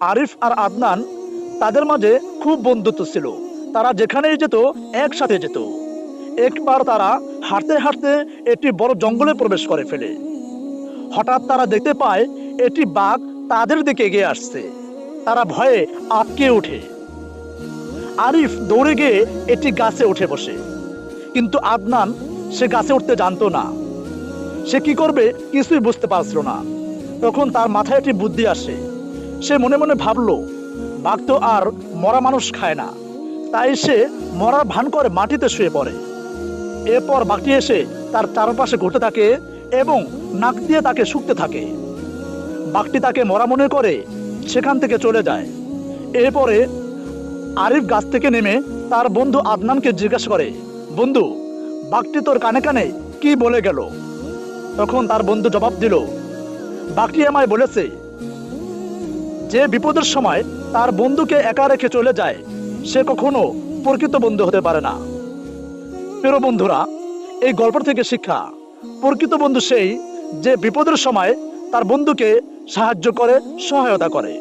আরিফ আর আদনান তাদের মাঝে খুব বন্ধুত্ব ছিল। তারা যেখানেই যেত একসাথে যেত। একবার তারা হাঁটতে হাঁটতে একটি বড় জঙ্গলে প্রবেশ করে ফেলে। হঠাৎ তারা দেখতে পায় একটি বাঘ তাদের দিকে এগিয়ে আসছে। তারা ভয়ে আটকে ওঠে। আরিফ দৌড়ে গিয়ে একটি গাছে উঠে বসে, কিন্তু আদনান সে গাছে উঠতে জানতো না। সে কি করবে কিছুই বুঝতে পারছিল না। তখন তার মাথায় একটি বুদ্ধি আসে। সে মনে মনে ভাবলো, বাঘ তো আর মরা মানুষ খায় না, তাই সে মরার ভান করে মাটিতে শুয়ে পড়ে। এরপর বাঘটি এসে তার চারপাশে ঘুরতে থাকে এবং নাক দিয়ে তাকে শুকতে থাকে। বাঘটি তাকে মরা মনে করে সেখান থেকে চলে যায়। এরপরে আরিফ গাছ থেকে নেমে তার বন্ধু আদনানকে জিজ্ঞাসা করে, বন্ধু, বাঘটি তোর কানে কানে কি বলে গেল? তখন তার বন্ধু জবাব দিল, বাঘটি আমায় বলেছে যে বিপদের সময় তার বন্ধুকে একা রেখে চলে যায় সে কখনো প্রকৃত বন্ধু হতে পারে না। প্রিয় বন্ধুরা, এই গল্প থেকে শিক্ষা, প্রকৃত বন্ধু সেই যে বিপদের সময় তার বন্ধুকে সাহায্য করে, সহায়তা করে।